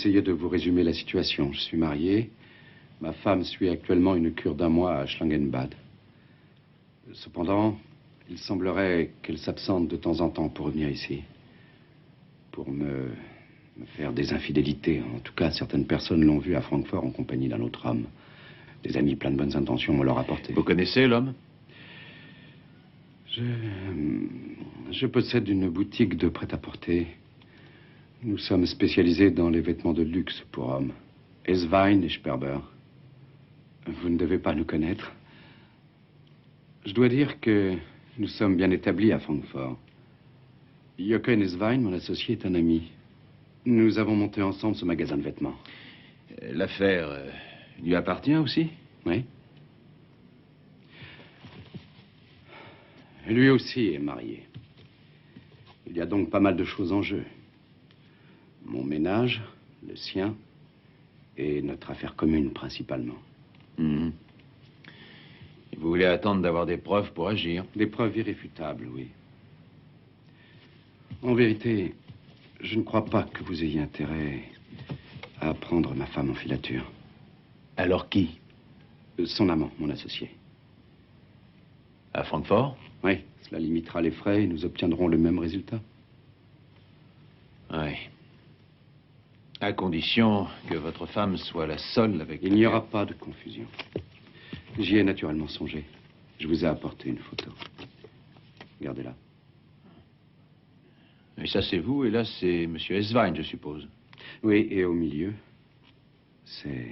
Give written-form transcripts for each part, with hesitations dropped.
essayer de vous résumer la situation. Je suis marié. Ma femme suit actuellement une cure d'1 mois à Schlangenbad. Cependant, il semblerait qu'elle s'absente de temps en temps pour revenir ici. Pour me faire des infidélités. En tout cas, certaines personnes l'ont vue à Francfort en compagnie d'un autre homme. Des amis pleins de bonnes intentions me l'ont rapporté. Vous connaissez l'homme? Je possède une boutique de prêt-à-porter. Nous sommes spécialisés dans les vêtements de luxe pour hommes. Eswein et Sperber. Vous ne devez pas nous connaître. Je dois dire que nous sommes bien établis à Francfort. Jochen Eswein, mon associé, est un ami. Nous avons monté ensemble ce magasin de vêtements. L'affaire lui appartient aussi? Oui. Lui aussi est marié. Il y a donc pas mal de choses en jeu. Mon ménage, le sien, et notre affaire commune principalement. Mmh. Et vous voulez attendre d'avoir des preuves pour agir? Des preuves irréfutables, oui. En vérité, je ne crois pas que vous ayez intérêt à prendre ma femme en filature. Alors qui? Son amant, mon associé. À Francfort? Oui, cela limitera les frais et nous obtiendrons le même résultat. Oui. À condition que votre femme soit la seule avec... Il n'y aura pas de confusion. J'y ai naturellement songé. Je vous ai apporté une photo. Regardez-la. Et ça, c'est vous, et là, c'est Monsieur Eswein, je suppose. Oui, et au milieu, c'est...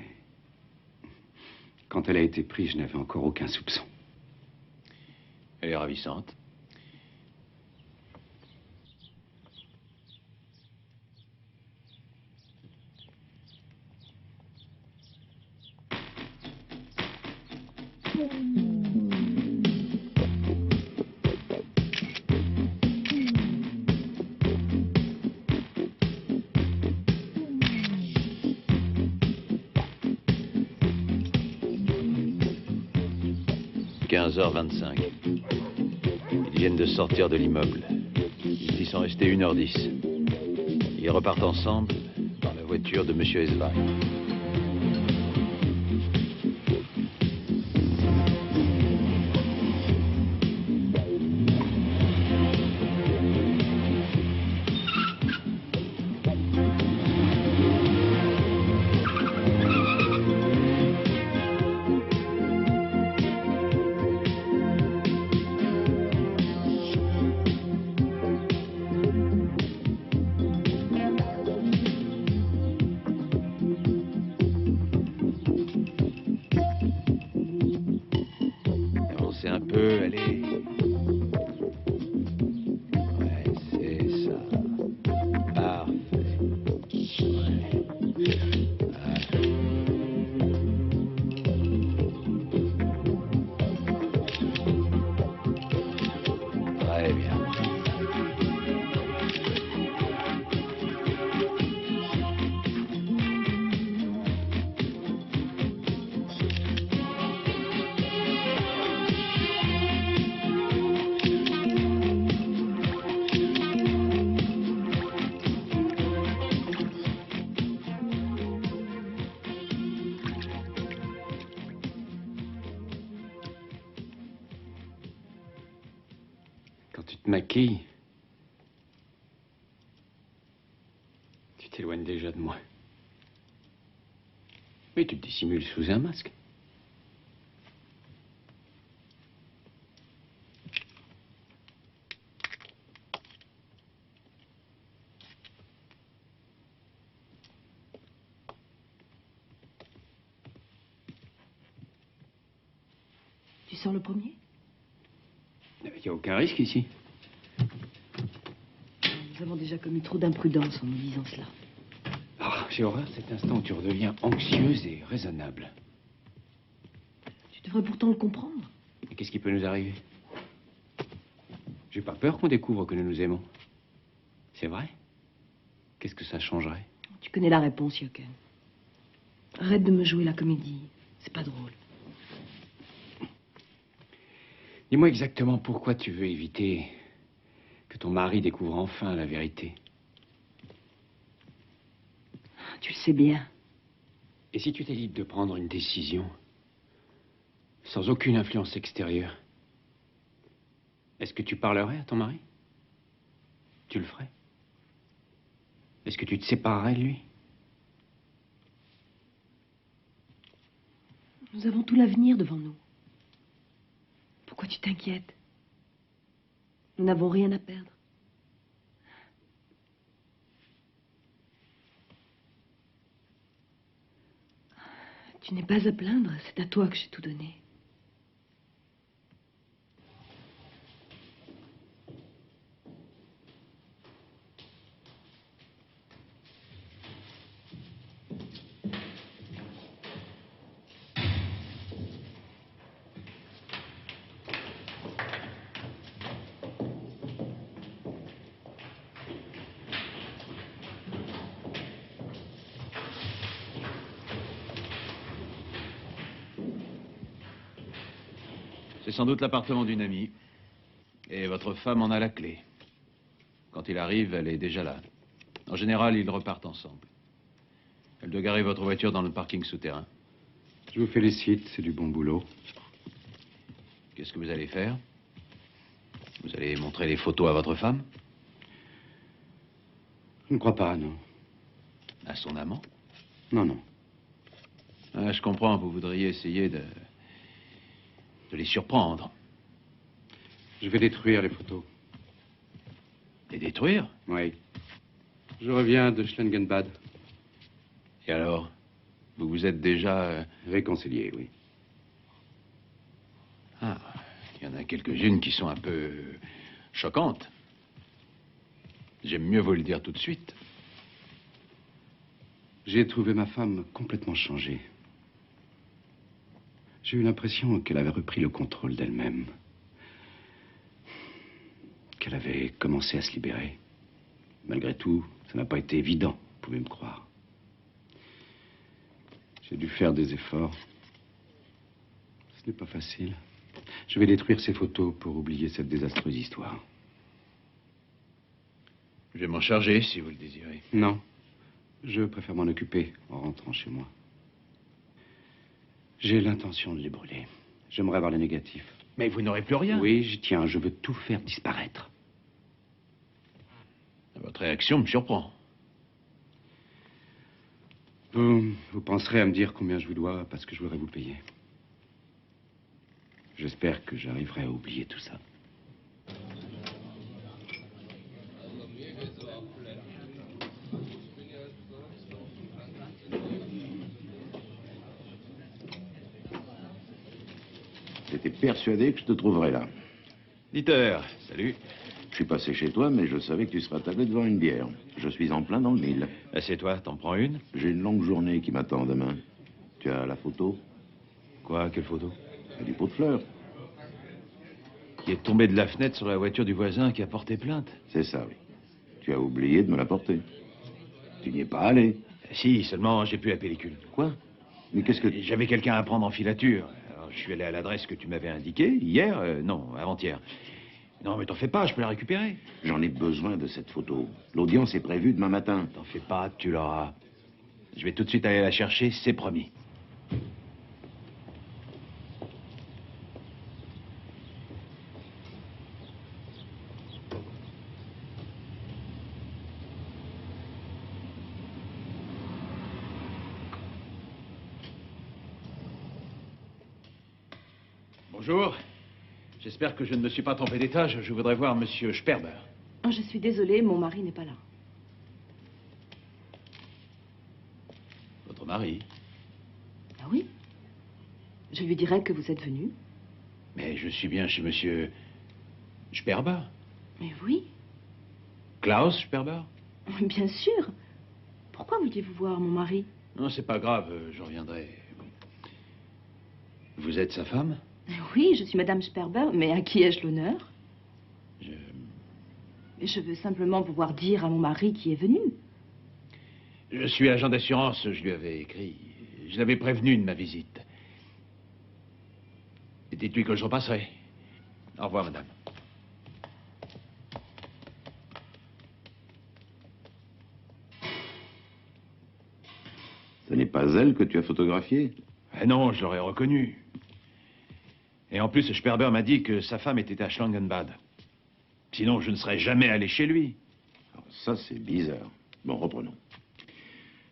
Quand elle a été prise, je n'avais encore aucun soupçon. Elle est ravissante. Ils viennent de sortir de l'immeuble. Ils y sont restés 1h10. Ils repartent ensemble dans la voiture de Monsieur Eswein. Maquille, tu t'éloignes déjà de moi. Oui, tu te dissimules sous un masque. Tu sors le premier? Il n'y a aucun risque ici. Nous avons déjà commis trop d'imprudence en nous disant cela. Ah, j'ai horreur de cet instant où tu redeviens anxieuse et raisonnable. Tu devrais pourtant le comprendre. Et qu'est-ce qui peut nous arriver? J'ai pas peur qu'on découvre que nous nous aimons. C'est vrai? Qu'est-ce que ça changerait? Tu connais la réponse, Jochen. Arrête de me jouer la comédie. C'est pas drôle. Dis-moi exactement pourquoi tu veux éviter que ton mari découvre enfin la vérité. Tu Tu le sais bien. Et si tu étais libre de prendre une décision, sans aucune influence extérieure, est-ce que tu parlerais à ton mari? Tu le ferais? Est-ce que tu te séparerais de lui? Nous avons tout l'avenir devant nous. Pourquoi tu t'inquiètes? Nous n'avons rien à perdre. Tu n'es pas à plaindre, c'est à toi que j'ai tout donné. C'est sans doute l'appartement d'une amie. Et votre femme en a la clé. Quand il arrive, elle est déjà là. En général, ils repartent ensemble. Elle doit garer votre voiture dans le parking souterrain. Je vous félicite, c'est du bon boulot. Qu'est-ce que vous allez faire? Vous allez montrer les photos à votre femme? Je ne crois pas, non. À son amant? Non, non. Ah, je comprends, vous voudriez essayer de les surprendre. Je vais détruire les photos. Les détruire? Oui. Je reviens de Schlangenbad. Et alors? Vous vous êtes déjà... Réconcilié, oui. Ah, il y en a quelques-unes qui sont un peu choquantes. J'aime mieux vous le dire tout de suite. J'ai trouvé ma femme complètement changée. J'ai eu l'impression qu'elle avait repris le contrôle d'elle-même. Qu'elle avait commencé à se libérer. Malgré tout, ça n'a pas été évident, vous pouvez me croire. J'ai dû faire des efforts. Ce n'est pas facile. Je vais détruire ces photos pour oublier cette désastreuse histoire. Je vais m'en charger, si vous le désirez. Non. Je préfère m'en occuper en rentrant chez moi. J'ai l'intention de les brûler. J'aimerais avoir les négatifs. Mais vous n'aurez plus rien. Oui, j'y tiens. Je veux tout faire disparaître. Votre réaction me surprend. Vous penserez à me dire combien je vous dois parce que je voudrais vous payer. J'espère que j'arriverai à oublier tout ça. J'étais persuadé que je te trouverais là. Dieter, salut. Je suis passé chez toi, mais je savais que tu serais attablé devant une bière. Je suis en plein dans le mille. Assieds-toi, t'en prends une? J'ai une longue journée qui m'attend demain. Tu as la photo? Quoi, quelle photo? Du pot de fleurs. Qui est tombé de la fenêtre sur la voiture du voisin qui a porté plainte. C'est ça, oui. Tu as oublié de me l'apporter. Tu n'y es pas allé. Si, seulement j'ai plus la pellicule. Quoi? Mais qu'est-ce que... J'avais quelqu'un à prendre en filature. Alors, je suis allé à l'adresse que tu m'avais indiquée, hier, non, avant-hier. Non, mais t'en fais pas, je peux la récupérer. J'en ai besoin de cette photo. L'audience est prévue demain matin. T'en fais pas, tu l'auras. Je vais tout de suite aller la chercher, c'est promis. Bonjour. J'espère que je ne me suis pas trompé d'étage. Je voudrais voir Monsieur Sperber. Oh, je suis désolée, mon mari n'est pas là. Votre mari? Ah oui? Je lui dirai que vous êtes venu. Mais je suis bien chez Monsieur Sperber. Mais oui, Klaus Sperber? bien sûr. Pourquoi vouliez-vous voir mon mari? Non, c'est pas grave, je reviendrai. Vous êtes sa femme? Oui, je suis Madame Sperber, mais à qui ai-je l'honneur? Je... Je veux simplement pouvoir dire à mon mari qui est venu. Je suis agent d'assurance, je lui avais écrit. Je l'avais prévenu de ma visite. Et dites-lui que je repasserai. Au revoir, madame. pas elle que tu as photographiée? Eh non, je l'aurais reconnue. Et en plus, Sperber m'a dit que sa femme était à Schlangenbad. Sinon, je ne serais jamais allé chez lui. Alors, ça, c'est bizarre. Bon, reprenons.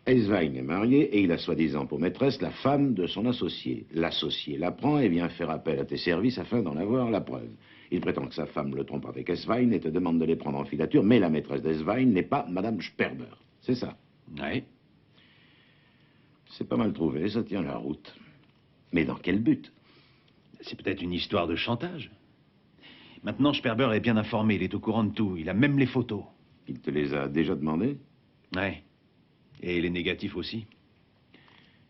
Eswein est marié et il a soi-disant pour maîtresse la femme de son associé. L'associé l'apprend et vient faire appel à tes services afin d'en avoir la preuve. Il prétend que sa femme le trompe avec Eswein et te demande de les prendre en filature, mais la maîtresse d'Eswein n'est pas Madame Sperber. C'est ça? Oui. C'est pas mal trouvé, ça tient la route. Mais dans quel but? C'est peut-être une histoire de chantage. Maintenant, Sperber est bien informé, il est au courant de tout. Il a même les photos. Il te les a déjà demandées? Ouais. Et les négatifs aussi.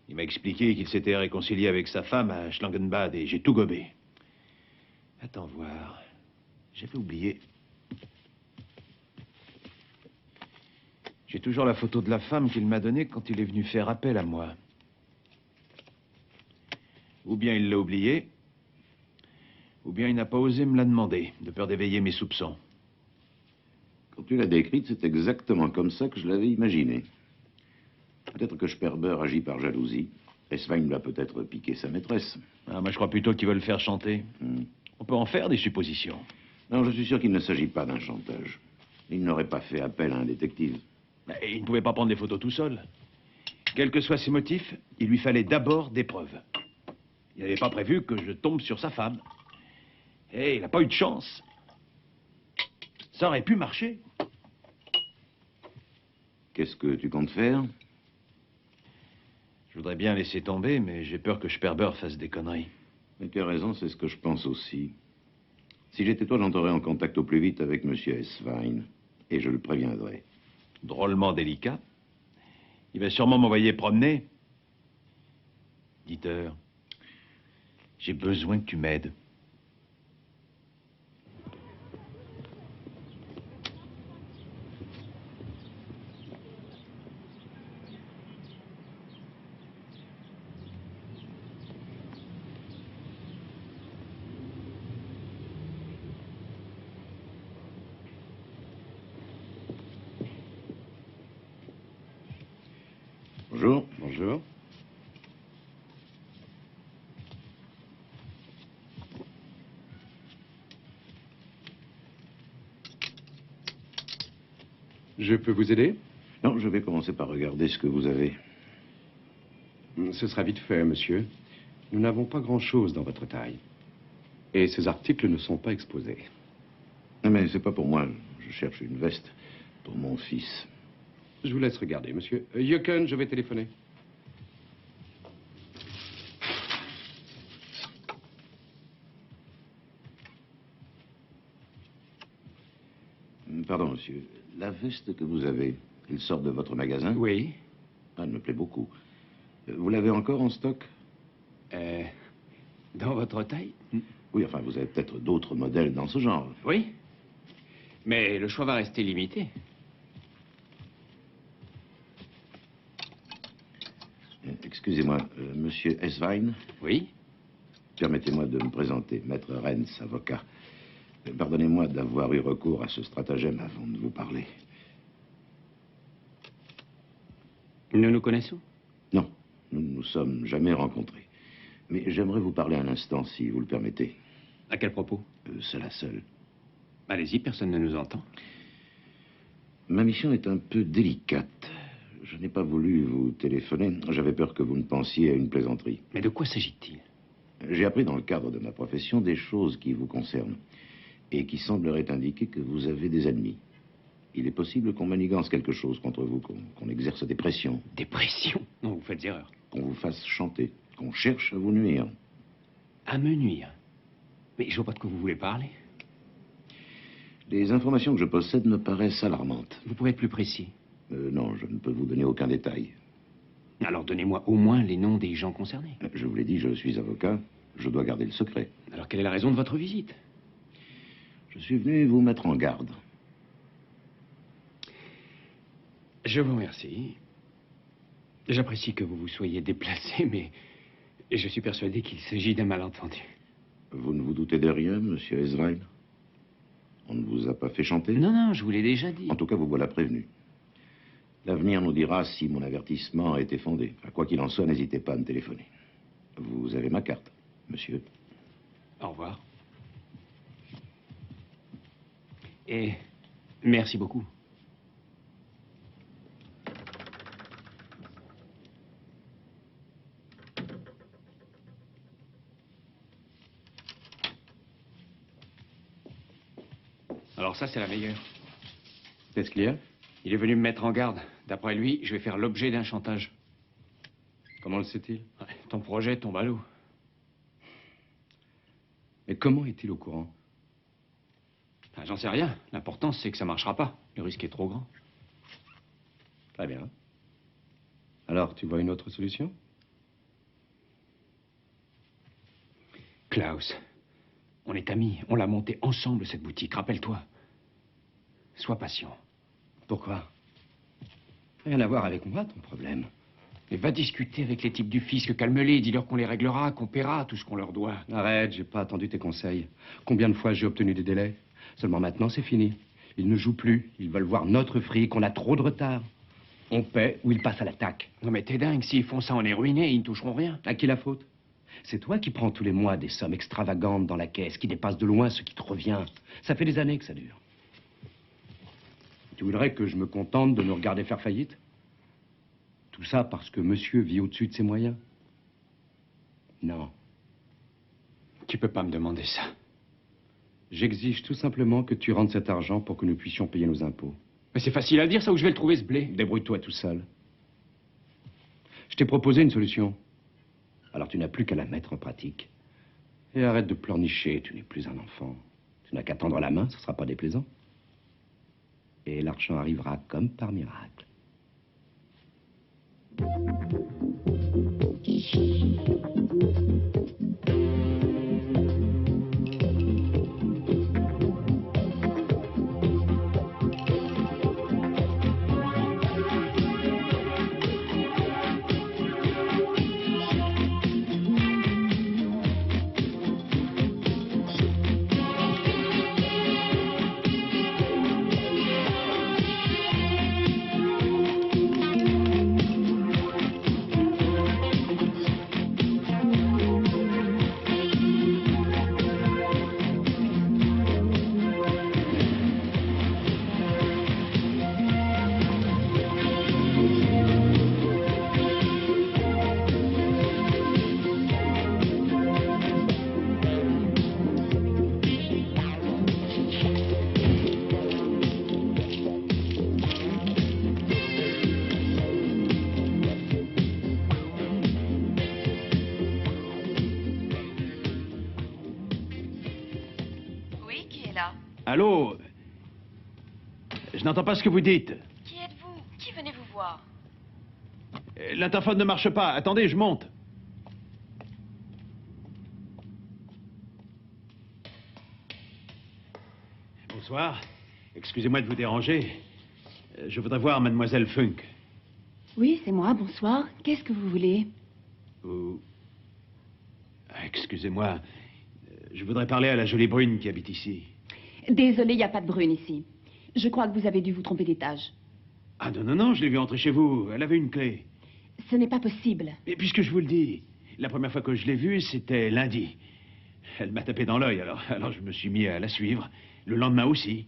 Il m'a expliqué qu'il s'était réconcilié avec sa femme à Schlangenbad et j'ai tout gobé. Attends voir. J'avais oublié. J'ai toujours la photo de la femme qu'il m'a donnée quand il est venu faire appel à moi. Ou bien il l'a oublié, ou bien il n'a pas osé me la demander, de peur d'éveiller mes soupçons. Quand tu l'as décrite, c'est exactement comme ça que je l'avais imaginé. Peut-être que Sperber agit par jalousie. Eswein lui a peut-être piqué sa maîtresse. Ah, moi, je crois plutôt qu'ils veulent faire chanter. On peut en faire des suppositions. Non, je suis sûr qu'il ne s'agit pas d'un chantage. Il n'aurait pas fait appel à un détective. Et il ne pouvait pas prendre des photos tout seul. Quels que soient ses motifs, il lui fallait d'abord des preuves. Il n'avait pas prévu que je tombe sur sa femme. Et il n'a pas eu de chance. Ça aurait pu marcher. Qu'est-ce que tu comptes faire? Je voudrais bien laisser tomber, mais j'ai peur que Sperber fasse des conneries. Mais tu as raison, c'est ce que je pense aussi. Si j'étais toi, j'entrerais en contact au plus vite avec Monsieur Eswein. Et je le préviendrai. Drôlement délicat. Il va sûrement m'envoyer promener. Dieter, j'ai besoin que tu m'aides. Bonjour. Bonjour. Je peux vous aider? Non, je vais commencer par regarder ce que vous avez. Ce sera vite fait, monsieur. Nous n'avons pas grand-chose dans votre taille. Et ces articles ne sont pas exposés. Non, mais c'est pas pour moi. Je cherche une veste pour mon fils. Je vous laisse regarder, monsieur. Jöken, je vais téléphoner. Pardon, monsieur. La veste que vous avez, elle sort de votre magasin? Oui. Ah, elle me plaît beaucoup. Vous l'avez encore en stock? Dans votre taille? Oui, enfin, vous avez peut-être d'autres modèles dans ce genre. Oui. Mais le choix va rester limité. Excusez-moi, monsieur Eswein? Oui. Permettez-moi de me présenter, maître Renz, avocat. Pardonnez-moi d'avoir eu recours à ce stratagème avant de vous parler. Nous nous connaissons? Non, nous ne nous sommes jamais rencontrés. Mais j'aimerais vous parler un instant, si vous le permettez. À quel propos? C'est la seule. Allez-y, personne ne nous entend. Ma mission est un peu délicate. Je n'ai pas voulu vous téléphoner. J'avais peur que vous ne pensiez à une plaisanterie. Mais de quoi s'agit-il? J'ai appris dans le cadre de ma profession des choses qui vous concernent et qui sembleraient indiquer que vous avez des ennemis. Il est possible qu'on manigance quelque chose contre vous, qu'on exerce des pressions, Des pressions? Non, vous faites erreur. qu'on vous fasse chanter, qu'on cherche à vous nuire. À me nuire? Mais je vois pas de quoi vous voulez parler. Les informations que je possède me paraissent alarmantes. Vous pouvez être plus précis. Non, je ne peux vous donner aucun détail. Alors donnez-moi au moins les noms des gens concernés. Je vous l'ai dit, je suis avocat. Je dois garder le secret. Alors quelle est la raison de votre visite? Je suis venu vous mettre en garde. Je vous remercie. J'apprécie que vous vous soyez déplacé, mais je suis persuadé qu'il s'agit d'un malentendu. Vous ne vous doutez de rien, monsieur Eswein? On ne vous a pas fait chanter? Non, non, je vous l'ai déjà dit. En tout cas, vous voilà prévenu. L'avenir nous dira si mon avertissement a été fondé. Quoi qu'il en soit, n'hésitez pas à me téléphoner. Vous avez ma carte, monsieur. Au revoir. Et merci beaucoup. Alors ça, c'est la meilleure. Qu'est-ce qu'il y a? Il est venu me mettre en garde. D'après lui, je vais faire l'objet d'un chantage. Comment le sait-il? Ouais, ton projet tombe à l'eau. Mais comment est-il au courant? Ah, j'en sais rien. L'important, c'est que ça marchera pas. Le risque est trop grand. Très bien. Alors, tu vois une autre solution? Klaus, on est amis. On l'a montée ensemble, cette boutique. Rappelle-toi. Sois patient. Pourquoi? Rien à voir avec moi, ton problème. Mais va discuter avec les types du fisc, calme-les, dis-leur qu'on les réglera, qu'on paiera tout ce qu'on leur doit. Arrête, j'ai pas attendu tes conseils. Combien de fois j'ai obtenu des délais? Seulement maintenant, c'est fini. Ils ne jouent plus. Ils veulent voir notre fric. On a trop de retard. On paie ou ils passent à l'attaque. Non mais t'es dingue, s'ils font ça, on est ruinés, ils ne toucheront rien. À qui la faute? C'est toi qui prends tous les mois des sommes extravagantes dans la caisse, qui dépassent de loin ce qui te revient. Ça fait des années que ça dure. Tu voudrais que je me contente de nous regarder faire faillite? Tout ça parce que monsieur vit au-dessus de ses moyens? Non. Tu peux pas me demander ça. J'exige tout simplement que tu rendes cet argent pour que nous puissions payer nos impôts. Mais c'est facile à dire, ça, où je vais le trouver, ce blé? Débrouille-toi tout seul. Je t'ai proposé une solution. Alors tu n'as plus qu'à la mettre en pratique. Et arrête de pleurnicher, tu n'es plus un enfant. Tu n'as qu'à tendre la main, ce ne sera pas déplaisant. Et l'argent arrivera comme par miracle. Allô? Je n'entends pas ce que vous dites. Qui êtes-vous? Qui venez vous voir? L'interphone ne marche pas. Attendez, je monte. Bonsoir. Excusez-moi de vous déranger. Je voudrais voir mademoiselle Funk. Oui, c'est moi, bonsoir. Qu'est-ce que vous voulez? Vous... Excusez-moi. Je voudrais parler à la jolie brune qui habite ici. Désolée, il n'y a pas de brune ici. Je crois que vous avez dû vous tromper d'étage. Ah non, non, non, je l'ai vue entrer chez vous. Elle avait une clé. Ce n'est pas possible. Et puisque je vous le dis, la première fois que je l'ai vue, c'était lundi. Elle m'a tapé dans l'œil, alors je me suis mis à la suivre. Le lendemain aussi.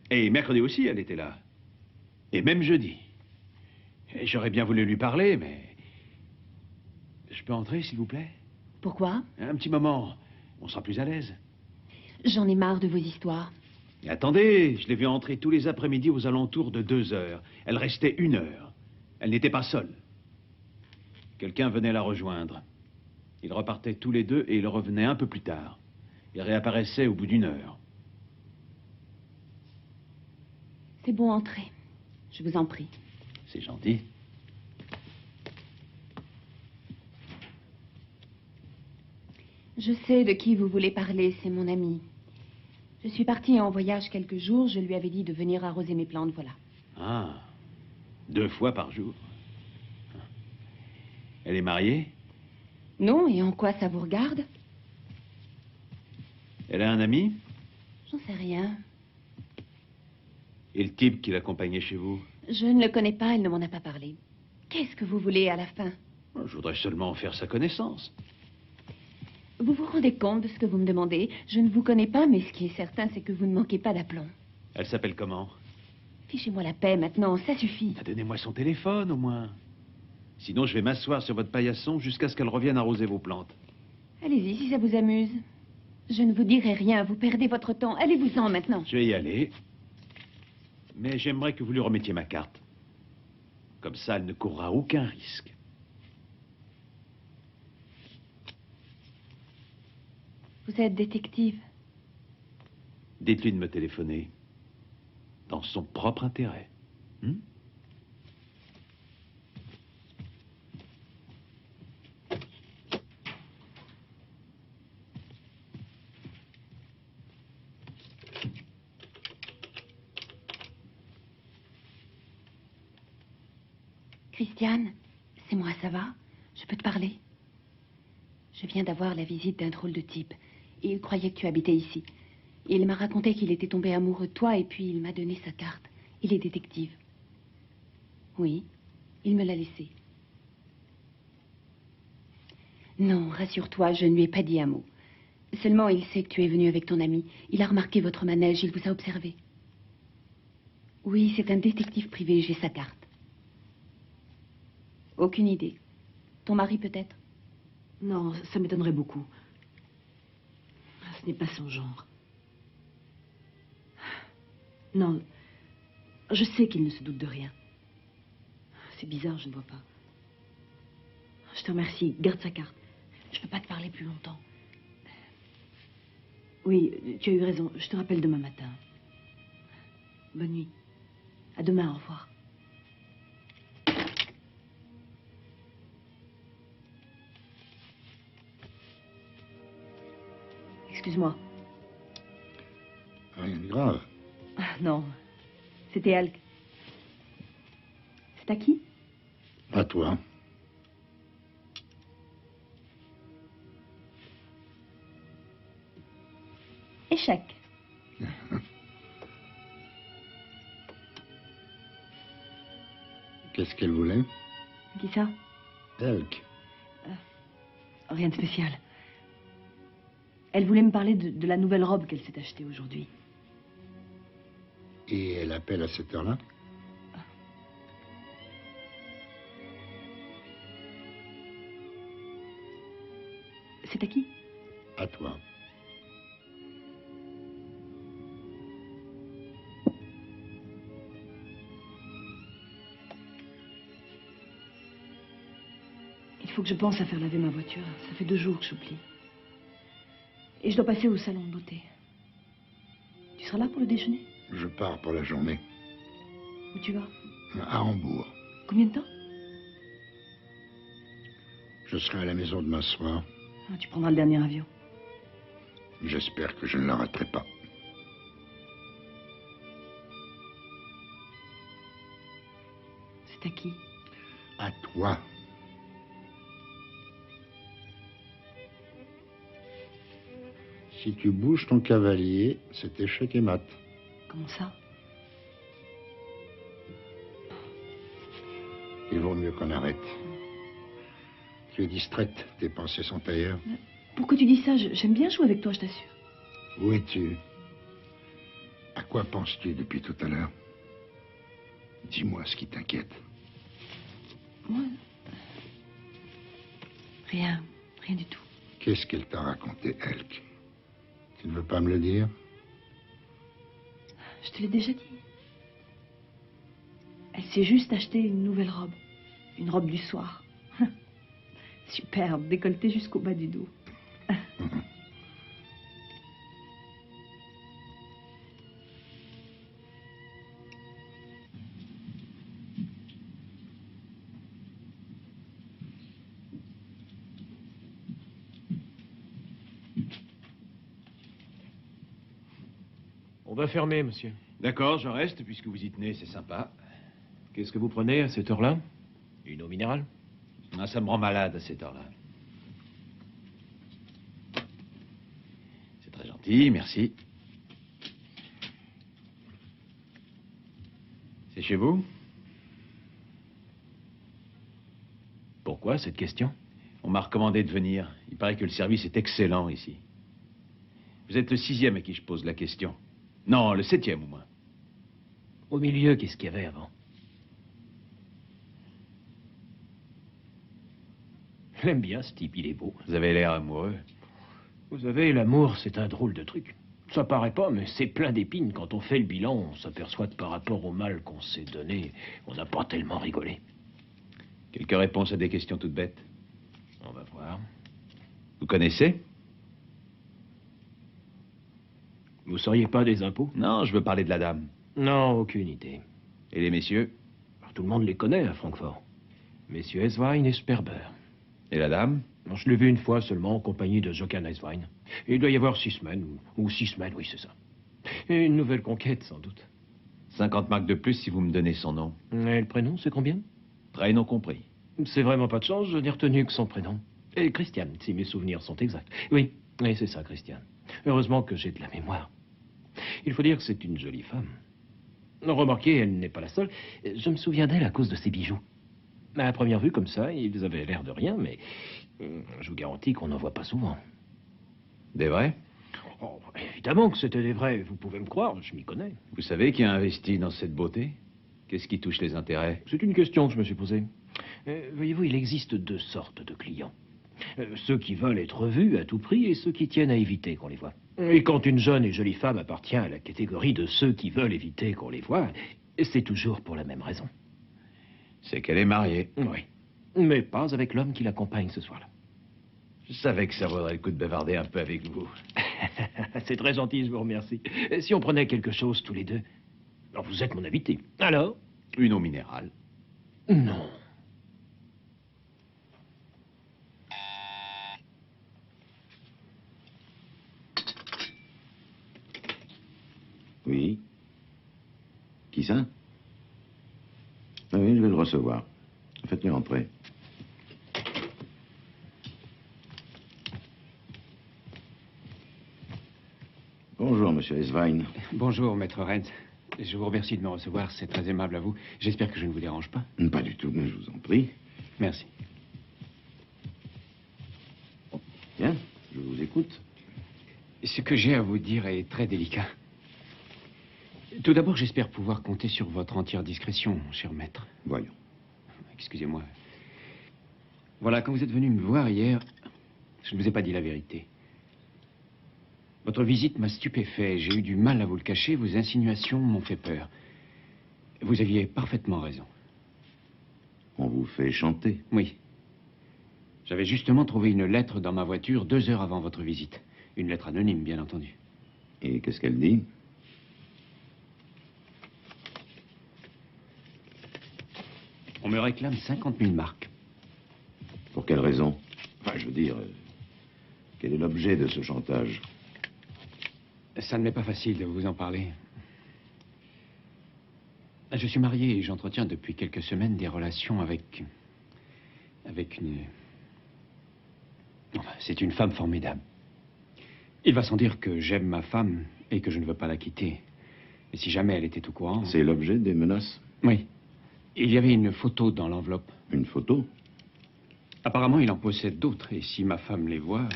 Et mercredi aussi, elle était là. Et même jeudi. Et j'aurais bien voulu lui parler, mais... Je peux entrer, s'il vous plaît? Pourquoi? Un petit moment. On sera plus à l'aise. J'en ai marre de vos histoires. Et attendez, je l'ai vue entrer tous les après-midi aux alentours de 2 heures. Elle restait 1 heure. Elle n'était pas seule. Quelqu'un venait la rejoindre. Ils repartaient tous les deux et ils revenaient un peu plus tard. Ils réapparaissaient au bout d'1 heure. C'est bon, entrez. Je vous en prie. C'est gentil. Je sais de qui vous voulez parler, c'est mon ami. Je suis partie en voyage quelques jours, je lui avais dit de venir arroser mes plantes, voilà. Ah, 2 fois par jour. Elle est mariée? Non, et en quoi ça vous regarde? Elle a un ami? J'en sais rien. Et le type qui l'accompagnait chez vous? Je ne le connais pas, il ne m'en a pas parlé. Qu'est-ce que vous voulez à la fin? Je voudrais seulement faire sa connaissance. Vous vous rendez compte de ce que vous me demandez? Je ne vous connais pas, mais ce qui est certain, c'est que vous ne manquez pas d'aplomb. Elle s'appelle comment? Fichez-moi la paix maintenant, ça suffit. Donnez-moi son téléphone, au moins. Sinon, je vais m'asseoir sur votre paillasson jusqu'à ce qu'elle revienne arroser vos plantes. Allez-y, si ça vous amuse. Je ne vous dirai rien, vous perdez votre temps. Allez-vous-en maintenant. Je vais y aller. Mais j'aimerais que vous lui remettiez ma carte. Comme ça, elle ne courra aucun risque. Vous êtes détective. Dites-lui de me téléphoner. Dans son propre intérêt. Christiane, c'est moi, ça va? Je peux te parler? Je viens d'avoir la visite d'un drôle de type. Et il croyait que tu habitais ici. Il m'a raconté qu'il était tombé amoureux de toi et puis il m'a donné sa carte. Il est détective. Oui, il me l'a laissée. Non, rassure-toi, je ne lui ai pas dit un mot. Seulement, il sait que tu es venu avec ton ami. Il a remarqué votre manège, il vous a observé. Oui, c'est un détective privé, j'ai sa carte. Aucune idée. Ton mari peut-être? Non, ça m'étonnerait beaucoup. Ce n'est pas son genre. Non, je sais qu'il ne se doute de rien. C'est bizarre, je ne vois pas. Je te remercie, garde sa carte. Je ne peux pas te parler plus longtemps. Oui, tu as eu raison, je te rappelle demain matin. Bonne nuit. À demain, au revoir. Excuse-moi. Rien de grave. Ah, non, c'était Alc. C'est à qui? À toi. Échec. Qu'est-ce qu'elle voulait? Qui ça? Elk. Rien de spécial. Elle voulait me parler de la nouvelle robe qu'elle s'est achetée aujourd'hui. Et elle appelle à cette heure-là? C'est à qui? À toi. Il faut que je pense à faire laver ma voiture. Ça fait 2 jours que j'oublie. Et je dois passer au salon de beauté. Tu seras là pour le déjeuner? Je pars pour la journée. Où tu vas? À Hambourg. Combien de temps? Je serai à la maison demain soir. Ah, tu prendras le dernier avion. J'espère que je ne la raterai pas. C'est à qui? À toi. Si tu bouges ton cavalier, c'est échec et mat. Comment ça? Il vaut mieux qu'on arrête. Tu es distraite, tes pensées sont ailleurs. Pourquoi tu dis ça? J'aime bien jouer avec toi, je t'assure. Où es-tu? À quoi penses-tu depuis tout à l'heure? Dis-moi ce qui t'inquiète. Moi? Rien. Rien du tout. Qu'est-ce qu'elle t'a raconté, Elk? Tu ne veux pas me le dire? Je te l'ai déjà dit. Elle s'est juste acheté une nouvelle robe. Une robe du soir. Superbe, décolletée jusqu'au bas du dos. On va fermer, monsieur. D'accord, je reste, puisque vous y tenez, c'est sympa. Qu'est-ce que vous prenez à cette heure-là? Une eau minérale? Ah, ça me rend malade à cette heure-là. C'est très gentil, merci. C'est chez vous? Pourquoi cette question? On m'a recommandé de venir. Il paraît que le service est excellent ici. Vous êtes le 6e à qui je pose la question. Non, le 7e au moins. Au milieu, qu'est-ce qu'il y avait avant? J'aime bien ce type, il est beau. Vous avez l'air amoureux. Vous savez, l'amour, c'est un drôle de truc. Ça paraît pas, mais c'est plein d'épines. Quand on fait le bilan, on s'aperçoit que par rapport au mal qu'on s'est donné, on n'a pas tellement rigolé. Quelques réponses à des questions toutes bêtes. On va voir. Vous connaissez? Vous seriez pas des impôts? Non, je veux parler de la dame. Non, aucune idée. Et les messieurs? Alors, tout le monde les connaît à Francfort. Messieurs Eswein et Sperber. Et la dame? Non, je l'ai vu une fois seulement en compagnie de Jochen Eswein. Et il doit y avoir 6 semaines, ou 6 semaines, oui, c'est ça. Et une nouvelle conquête, sans doute. 50 marks de plus si vous me donnez son nom. Et le prénom, c'est combien? Prénom compris. C'est vraiment pas de chance, je n'ai retenu que son prénom. Et Christiane, si mes souvenirs sont exacts. Oui, c'est ça, Christiane. Heureusement que j'ai de la mémoire. Il faut dire que c'est une jolie femme. Remarquez, elle n'est pas la seule. Je me souviens d'elle à cause de ses bijoux. À première vue, comme ça, ils avaient l'air de rien, mais je vous garantis qu'on n'en voit pas souvent. Des vrais? Oh, évidemment que c'était des vrais, vous pouvez me croire, je m'y connais. Vous savez qui a investi dans cette beauté? Qu'est-ce qui touche les intérêts? C'est une question que je me suis posée. Voyez-vous, il existe 2 sortes de clients. Ceux qui veulent être vus à tout prix et ceux qui tiennent à éviter qu'on les voie. Et quand une jeune et jolie femme appartient à la catégorie de ceux qui veulent éviter qu'on les voie, c'est toujours pour la même raison. C'est qu'elle est mariée. Oui, mais pas avec l'homme qui l'accompagne ce soir-là. Je savais que ça vaudrait le coup de bavarder un peu avec vous. C'est très gentil, je vous remercie. Si on prenait quelque chose tous les deux. Alors, vous êtes mon invité. Alors? Une eau minérale. Non. Oui. Qui ça? Ah oui, je vais le recevoir. Faites-le entrer. Bonjour, monsieur Eswein. Bonjour, maître Renz. Je vous remercie de me recevoir, c'est très aimable à vous. J'espère que je ne vous dérange pas. Pas du tout, mais je vous en prie. Merci. Bien, je vous écoute. Ce que j'ai à vous dire est très délicat. Tout d'abord, j'espère pouvoir compter sur votre entière discrétion, cher maître. Voyons. Excusez-moi. Voilà, quand vous êtes venu me voir hier, je ne vous ai pas dit la vérité. Votre visite m'a stupéfait. J'ai eu du mal à vous le cacher. Vos insinuations m'ont fait peur. Vous aviez parfaitement raison. On vous fait chanter. Oui. J'avais justement trouvé une lettre dans ma voiture 2 heures avant votre visite. Une lettre anonyme, bien entendu. Et qu'est-ce qu'elle dit? On me réclame 50 000 marks. Pour quelle raison? Enfin, je veux dire, quel est l'objet de ce chantage? Ça ne m'est pas facile de vous en parler. Je suis marié et j'entretiens depuis quelques semaines des relations avec une... Enfin, c'est une femme formidable. Il va sans dire que j'aime ma femme et que je ne veux pas la quitter. Et si jamais elle était au courant... C'est l'objet des menaces? Oui. Il y avait une photo dans l'enveloppe. Une photo? Apparemment, il en possède d'autres. Et si ma femme les voit,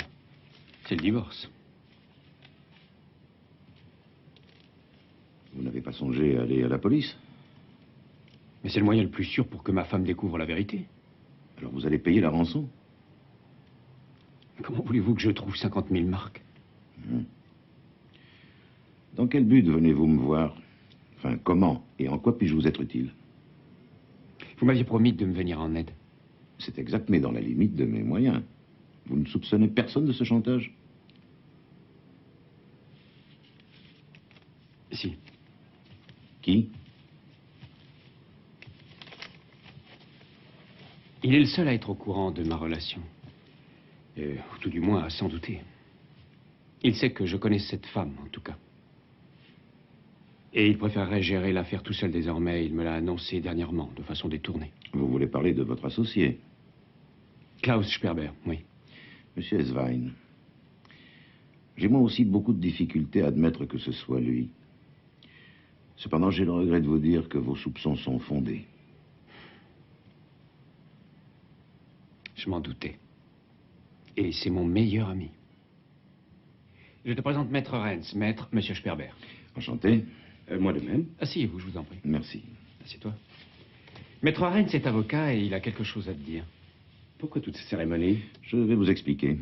c'est le divorce. Vous n'avez pas songé à aller à la police? Mais c'est le moyen le plus sûr pour que ma femme découvre la vérité. Alors vous allez payer la rançon? Comment voulez-vous que je trouve 50 000 marks? Dans quel but venez-vous me voir? Enfin, comment et en quoi puis-je vous être utile? Vous m'aviez promis de me venir en aide. C'est exact, mais dans la limite de mes moyens. Vous ne soupçonnez personne de ce chantage? Si. Qui? Il est le seul à être au courant de ma relation. Ou tout du moins à s'en douter. Il sait que je connais cette femme, en tout cas. Et il préférerait gérer l'affaire tout seul désormais. Il me l'a annoncé dernièrement, de façon détournée. Vous voulez parler de votre associé? Klaus Sperber, oui. Monsieur Eswein, j'ai moi aussi beaucoup de difficultés à admettre que ce soit lui. Cependant, j'ai le regret de vous dire que vos soupçons sont fondés. Je m'en doutais. Et c'est mon meilleur ami. Je te présente Maître Renz, Maître Monsieur Sperber. Enchanté. Moi de même. Asseyez-vous, je vous en prie. Merci. Assieds-toi. Maître Renz est avocat et il a quelque chose à te dire. Pourquoi toutes ces cérémonies? Je vais vous expliquer.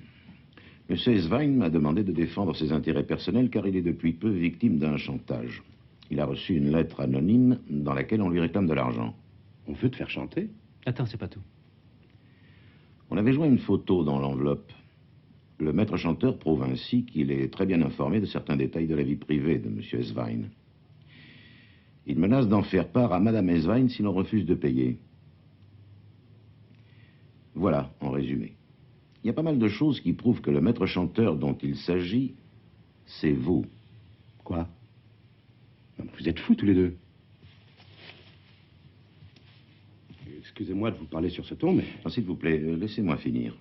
Monsieur Eswein m'a demandé de défendre ses intérêts personnels car il est depuis peu victime d'un chantage. Il a reçu une lettre anonyme dans laquelle on lui réclame de l'argent. On veut te faire chanter? Attends, c'est pas tout. On avait joint une photo dans l'enveloppe. Le maître chanteur prouve ainsi qu'il est très bien informé de certains détails de la vie privée de monsieur Eswein. Il menace d'en faire part à madame Eswein si l'on refuse de payer. Voilà, en résumé. Il y a pas mal de choses qui prouvent que le maître chanteur dont il s'agit, c'est vous. Quoi? Non, mais vous êtes fous tous les deux. Excusez-moi de vous parler sur ce ton, mais... Ah, s'il vous plaît, laissez-moi finir.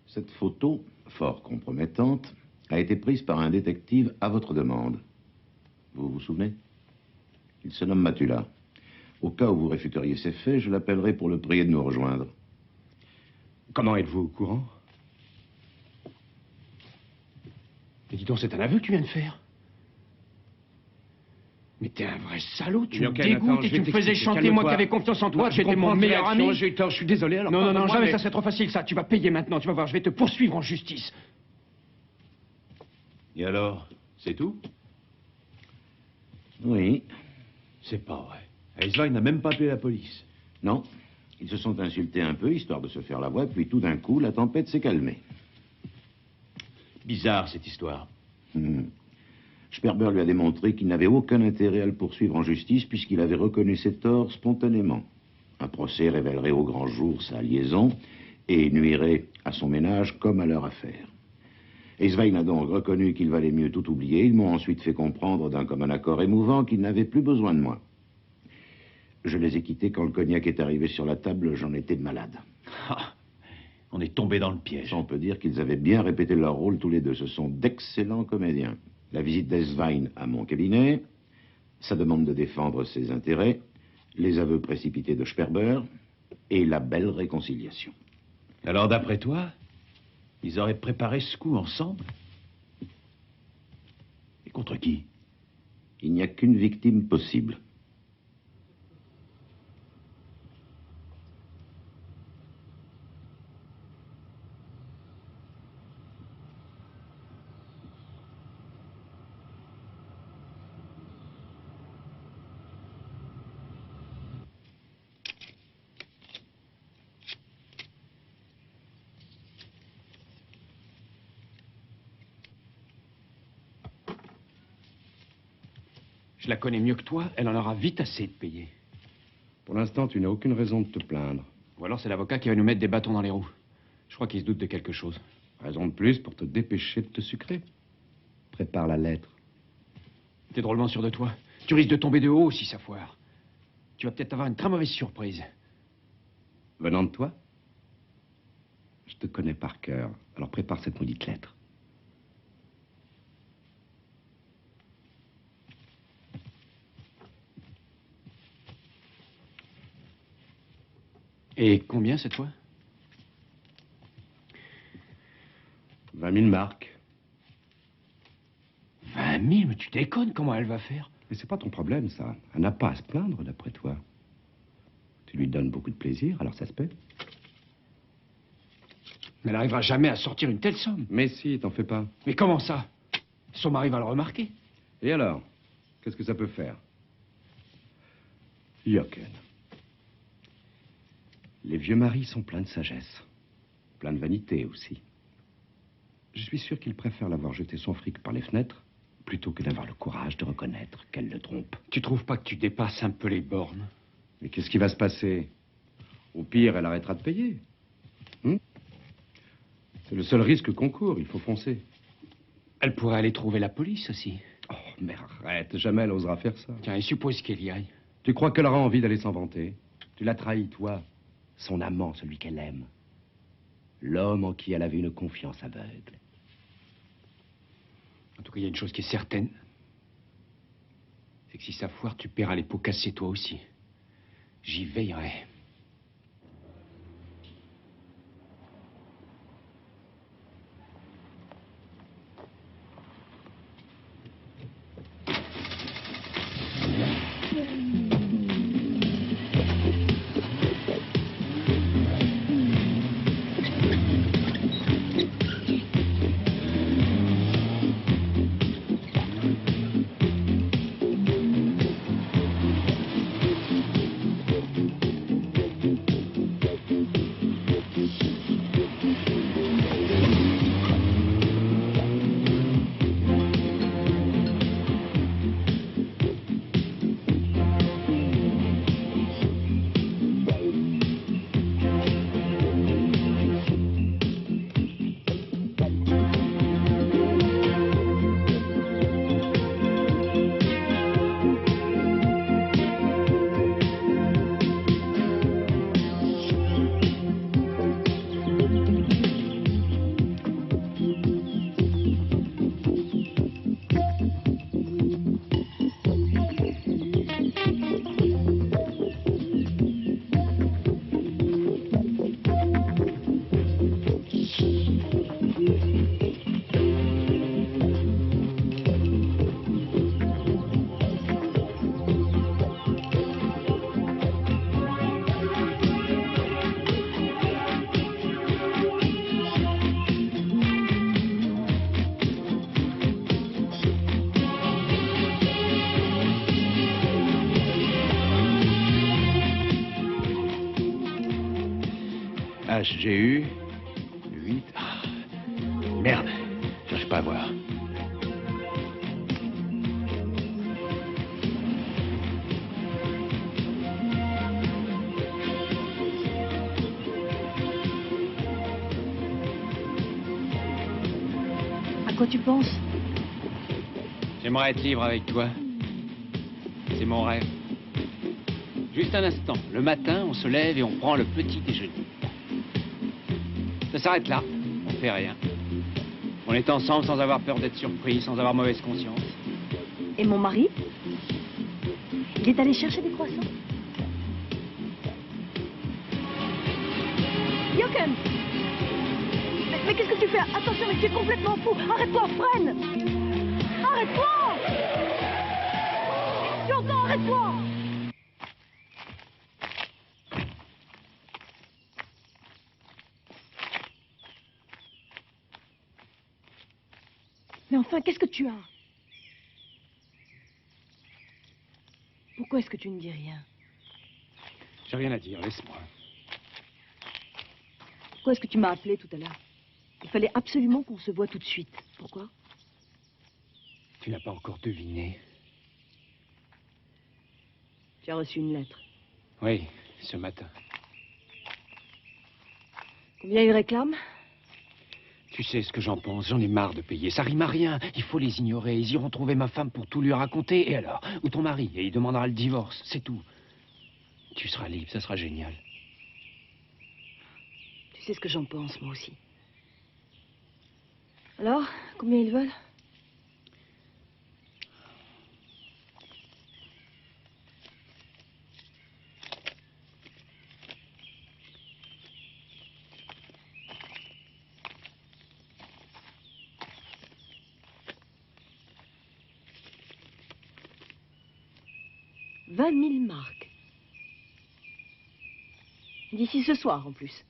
Cette photo, fort compromettante, a été prise par un détective à votre demande. Vous vous souvenez? Il se nomme Matula. Au cas où vous réfuteriez ces faits, je l'appellerai pour le prier de nous rejoindre. Comment êtes-vous au courant? Mais dis donc, c'est un aveu que tu viens de faire. Mais t'es un vrai salaud, tu me dégoûtes et tu me faisais chanter, moi qui avais confiance en toi, tu étais mon meilleur ami. J'ai tort, je suis désolé, alors... Non, jamais, ça c'est trop facile, ça. Tu vas payer maintenant, tu vas voir, je vais te poursuivre en justice. Et alors, c'est tout? Oui. C'est pas vrai. Eswein n'a même pas appelé la police. Non. Ils se sont insultés un peu, histoire de se faire la voix, puis tout d'un coup, la tempête s'est calmée. Bizarre, cette histoire. Sperber lui a démontré qu'il n'avait aucun intérêt à le poursuivre en justice puisqu'il avait reconnu ses torts spontanément. Un procès révélerait au grand jour sa liaison et nuirait à son ménage comme à leur affaire. Eswein a donc reconnu qu'il valait mieux tout oublier. Ils m'ont ensuite fait comprendre d'un commun accord émouvant qu'ils n'avaient plus besoin de moi. Je les ai quittés quand le cognac est arrivé sur la table, j'en étais malade. Ah, on est tombé dans le piège. On peut dire qu'ils avaient bien répété leur rôle tous les deux. Ce sont d'excellents comédiens. La visite d'Eswein à mon cabinet, sa demande de défendre ses intérêts, les aveux précipités de Sperber et la belle réconciliation. Alors, d'après toi, ils auraient préparé ce coup ensemble? Et contre qui? Il n'y a qu'une victime possible. Je la connais mieux que toi, elle en aura vite assez de payer. Pour l'instant, tu n'as aucune raison de te plaindre. Ou alors c'est l'avocat qui va nous mettre des bâtons dans les roues. Je crois qu'il se doute de quelque chose. Raison de plus pour te dépêcher de te sucrer. Prépare la lettre. T'es drôlement sûr de toi. Tu risques de tomber de haut si ça foire. Tu vas peut-être avoir une très mauvaise surprise. Venant de toi? Je te connais par cœur. Alors prépare cette maudite lettre. Et combien cette fois? 20 000 marks. 20 000? Mais tu déconnes, comment elle va faire? Mais c'est pas ton problème, ça. Elle n'a pas à se plaindre, d'après toi. Tu lui donnes beaucoup de plaisir, alors ça se paie. Mais elle n'arrivera jamais à sortir une telle somme. Mais si, t'en fais pas. Mais comment ça? Son mari va le remarquer. Et alors? Qu'est-ce que ça peut faire? Jochen. Les vieux maris sont pleins de sagesse. Pleins de vanité aussi. Je suis sûr qu'il préfère l'avoir jeté son fric par les fenêtres plutôt que d'avoir le courage de reconnaître qu'elle le trompe. Tu trouves pas que tu dépasses un peu les bornes? Mais qu'est-ce qui va se passer? Au pire, elle arrêtera de payer. C'est le seul risque qu'on court, il faut foncer. Elle pourrait aller trouver la police aussi. Oh, mais arrête, jamais elle osera faire ça. Tiens, et suppose qu'elle y aille. Tu crois qu'elle aura envie d'aller s'en vanter? Tu l'as trahi, toi. Son amant, celui qu'elle aime. L'homme en qui elle avait une confiance aveugle. En tout cas, il y a une chose qui est certaine. C'est que si ça foire, tu paieras les pots cassés toi aussi. J'y veillerai. HGU 8. Ah, merde, j'arrive pas à voir. À quoi tu penses? J'aimerais être libre avec toi. C'est mon rêve. Juste un instant. Le matin, on se lève et on prend le petit déjeuner. Ça s'arrête là. On fait rien. On est ensemble sans avoir peur d'être surpris, sans avoir mauvaise conscience. Et mon mari? Il est allé chercher des croissants? Jochen! Mais qu'est-ce que tu fais? Attention, mais tu es complètement fou! Arrête-toi, freine! Arrête-toi! Tu entends? Arrête-toi! Mais enfin, qu'est-ce que tu as? Pourquoi est-ce que tu ne dis rien? J'ai rien à dire, laisse-moi. Pourquoi est-ce que tu m'as appelé tout à l'heure? Il fallait absolument qu'on se voie tout de suite. Pourquoi? Tu n'as pas encore deviné. Tu as reçu une lettre. Oui, ce matin. Combien ils réclament? Tu sais ce que j'en pense, j'en ai marre de payer. Ça rime à rien, il faut les ignorer. Ils iront trouver ma femme pour tout lui raconter. Et alors? Ou ton mari, et il demandera le divorce, c'est tout. Tu seras libre, ça sera génial. Tu sais ce que j'en pense, moi aussi. Alors, combien ils veulent? Marques. D'ici ce soir, en plus.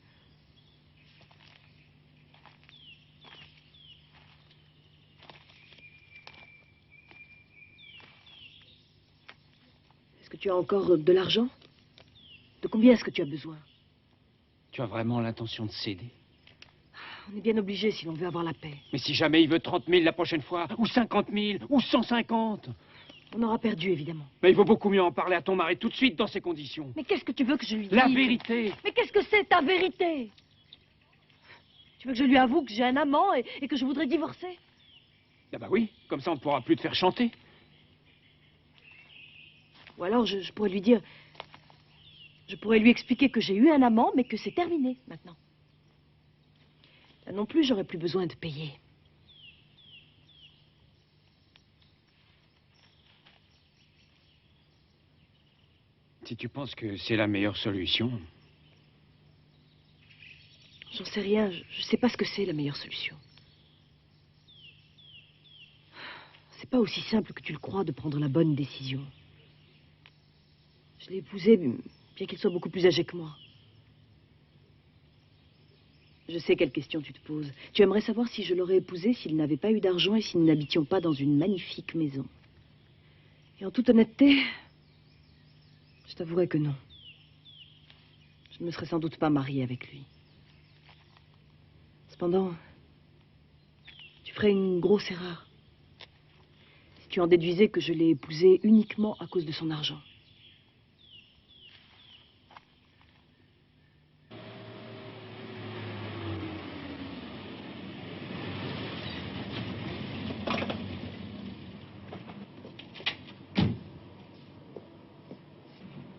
Est-ce que tu as encore de l'argent? De combien est-ce que tu as besoin? Tu as vraiment l'intention de céder? On est bien obligé si l'on veut avoir la paix. Mais si jamais il veut 30 000 la prochaine fois, ou 50 000, ou 150? On aura perdu, évidemment. Mais il vaut beaucoup mieux en parler à ton mari tout de suite dans ces conditions. Mais qu'est-ce que tu veux que je lui dise? La vérité! Mais qu'est-ce que c'est ta vérité? Tu veux que je lui avoue que j'ai un amant et que je voudrais divorcer? Ah bah oui, comme ça on ne pourra plus te faire chanter. Ou alors je pourrais lui dire... Je pourrais lui expliquer que j'ai eu un amant, mais que c'est terminé, maintenant. Là non plus, j'aurais plus besoin de payer. Si tu penses que c'est la meilleure solution... J'en sais rien, je sais pas ce que c'est la meilleure solution. C'est pas aussi simple que tu le crois de prendre la bonne décision. Je l'ai épousé, bien qu'il soit beaucoup plus âgé que moi. Je sais quelle question tu te poses. Tu aimerais savoir si je l'aurais épousé s'il n'avait pas eu d'argent et si nous n'habitions pas dans une magnifique maison. Et en toute honnêteté, je t'avouerai que non. Je ne me serais sans doute pas mariée avec lui. Cependant, tu ferais une grosse erreur si tu en déduisais que je l'ai épousé uniquement à cause de son argent.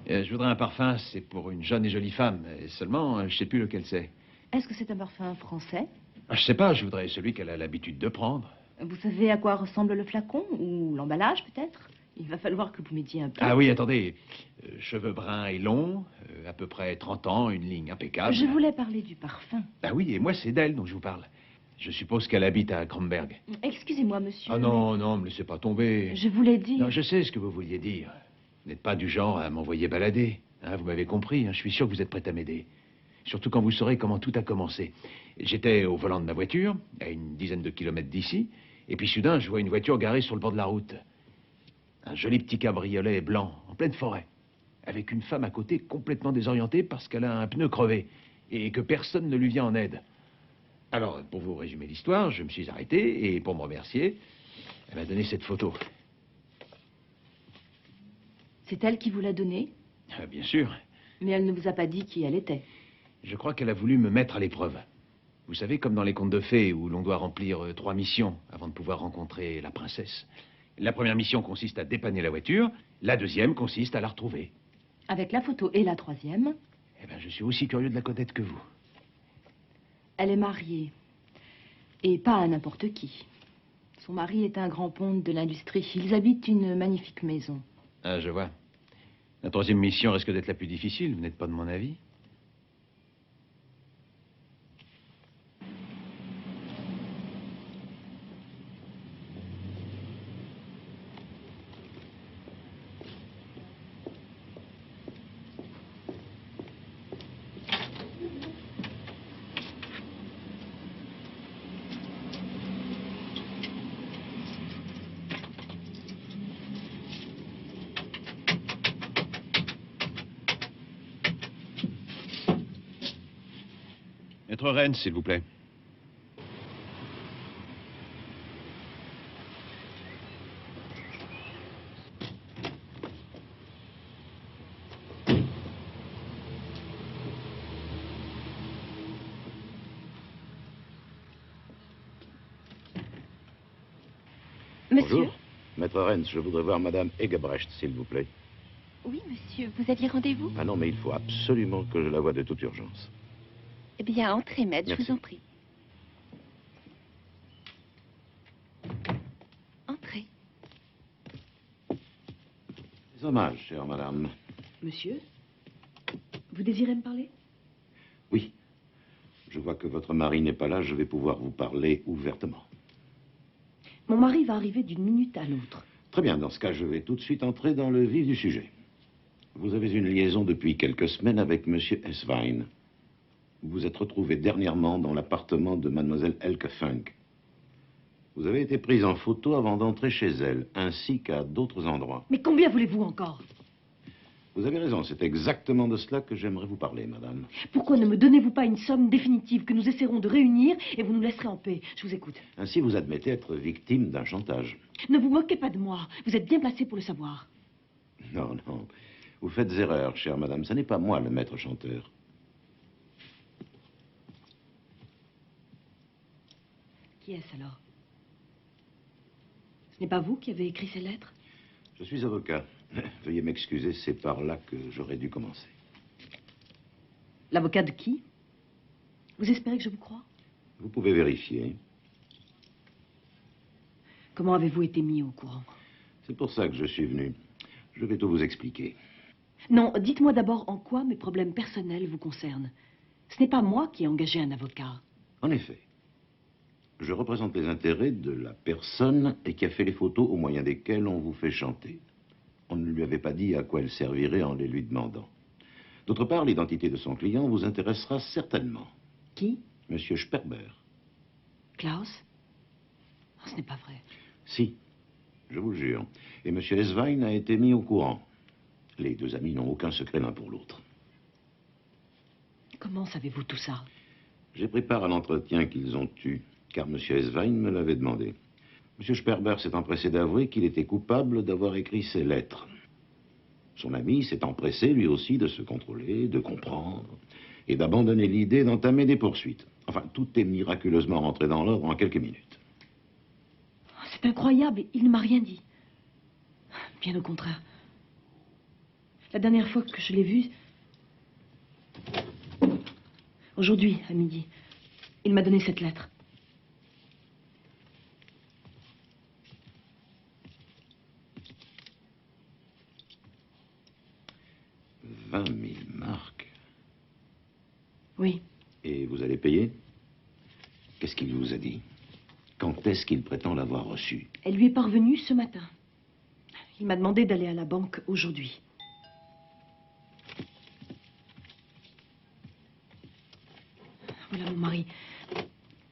Je voudrais un parfum, c'est pour une jeune et jolie femme. Et seulement, je sais plus lequel c'est. Est-ce que c'est un parfum français? Je sais pas, je voudrais celui qu'elle a l'habitude de prendre. Vous savez à quoi ressemble le flacon? Ou l'emballage, peut-être? Il va falloir que vous m'aidiez un peu. Ah oui, attendez. Cheveux bruns et longs, à peu près 30 ans, une ligne impeccable. Je voulais parler du parfum. Ah oui, et moi, c'est d'elle dont je vous parle. Je suppose qu'elle habite à Kronberg. Excusez-moi, monsieur. Ah non, non, me laissez pas tomber. Je voulais dire... Non, je sais ce que vous vouliez dire. Vous n'êtes pas du genre à m'envoyer balader. Hein, vous m'avez compris, hein, je suis sûr que vous êtes prête à m'aider. Surtout quand vous saurez comment tout a commencé. J'étais au volant de ma voiture, à une dizaine de kilomètres d'ici, et puis soudain, je vois une voiture garée sur le bord de la route. Un joli petit cabriolet blanc, en pleine forêt, avec une femme à côté complètement désorientée parce qu'elle a un pneu crevé. et que personne ne lui vient en aide. Alors, pour vous résumer l'histoire, je me suis arrêté et pour me remercier, elle m'a donné cette photo. C'est elle qui vous l'a donnée? Ah, bien sûr. Mais elle ne vous a pas dit qui elle était. Je crois qu'elle a voulu me mettre à l'épreuve. Vous savez, comme dans les contes de fées où l'on doit remplir 3 missions avant de pouvoir rencontrer la princesse. La première mission consiste à dépanner la voiture, la deuxième consiste à la retrouver. Avec la photo. Et la troisième? Eh bien, je suis aussi curieux de la connaître que vous. Elle est mariée. Et pas à n'importe qui. Son mari est un grand ponte de l'industrie. Ils habitent une magnifique maison. Ah, je vois. La troisième mission risque d'être la plus difficile, vous n'êtes pas de mon avis? Maître Rennes, s'il vous plaît. Monsieur? Bonjour. Maître Rennes, je voudrais voir Madame Egebrecht, s'il vous plaît. Oui, monsieur. Vous aviez rendez-vous? Ah non, mais il faut absolument que je la voie de toute urgence. Eh bien, entrez, maître, je Merci. vous en prie. Entrez. C'est dommage, chère madame. Monsieur? Vous désirez me parler? Oui. Je vois que votre mari n'est pas là, je vais pouvoir vous parler ouvertement. Mon mari va arriver d'une minute à l'autre. Très bien, dans ce cas, je vais tout de suite entrer dans le vif du sujet. Vous avez une liaison depuis quelques semaines avec Monsieur Eswein. Vous vous êtes retrouvé dernièrement dans l'appartement de Mademoiselle Elke Funk. Vous avez été prise en photo avant d'entrer chez elle, ainsi qu'à d'autres endroits. Mais combien voulez-vous encore? Vous avez raison, c'est exactement de cela que j'aimerais vous parler, madame. Pourquoi ne me donnez-vous pas une somme définitive que nous essaierons de réunir et vous nous laisserez en paix? Je vous écoute. Ainsi, vous admettez être victime d'un chantage. Ne vous moquez pas de moi. Vous êtes bien placé pour le savoir. Non, non. Vous faites erreur, chère madame. Ce n'est pas moi le maître chanteur. Qui est-ce alors? Ce n'est pas vous qui avez écrit ces lettres? Je suis avocat. Veuillez m'excuser, c'est par là que j'aurais dû commencer. L'avocat de qui? Vous espérez que je vous croie? Vous pouvez vérifier. Comment avez-vous été mis au courant? C'est pour ça que je suis venu. Je vais tout vous expliquer. Non, dites-moi d'abord en quoi mes problèmes personnels vous concernent. Ce n'est pas moi qui ai engagé un avocat. En effet, je représente les intérêts de la personne et qui a fait les photos au moyen desquelles on vous fait chanter. On ne lui avait pas dit à quoi elles serviraient en les lui demandant. D'autre part, l'identité de son client vous intéressera certainement. Qui? Monsieur Sperber. Klaus? Oh, ce n'est pas vrai. Si, je vous le jure. Et Monsieur Eswein a été mis au courant. Les deux amis n'ont aucun secret l'un pour l'autre. Comment savez-vous tout ça? J'ai pris part à l'entretien qu'ils ont eu, car Monsieur Eswein me l'avait demandé. Monsieur Sperber s'est empressé d'avouer qu'il était coupable d'avoir écrit ces lettres. Son ami s'est empressé, lui aussi, de se contrôler, de comprendre, et d'abandonner l'idée d'entamer des poursuites. Enfin, tout est miraculeusement rentré dans l'ordre en quelques minutes. C'est incroyable, il ne m'a rien dit. Bien au contraire. La dernière fois que je l'ai vu... Aujourd'hui, à midi, il m'a donné cette lettre. 20 000 marks. Oui. Et vous allez payer? Qu'est-ce qu'il vous a dit? Quand est-ce qu'il prétend l'avoir reçu? Elle lui est parvenue ce matin. Il m'a demandé d'aller à la banque aujourd'hui. Voilà mon mari.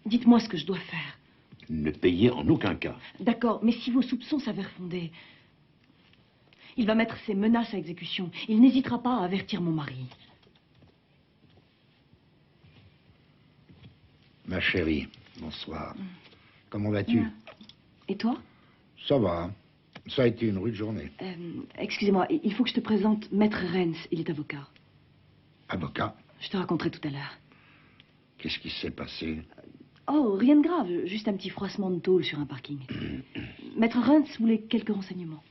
Dites-moi ce que je dois faire. Ne payez en aucun cas. D'accord, mais si vos soupçons s'avèrent fondés, il va mettre ses menaces à exécution. Il n'hésitera pas à avertir mon mari. Ma chérie, bonsoir. Comment vas-tu? Et toi? Ça va. Ça a été une rude journée. Excusez-moi, il faut que je te présente Maître Rennes. Il est avocat. Avocat? Je te raconterai tout à l'heure. Qu'est-ce qui s'est passé? Oh, rien de grave. Juste un petit froissement de tôle sur un parking. Maître Rennes voulait quelques renseignements.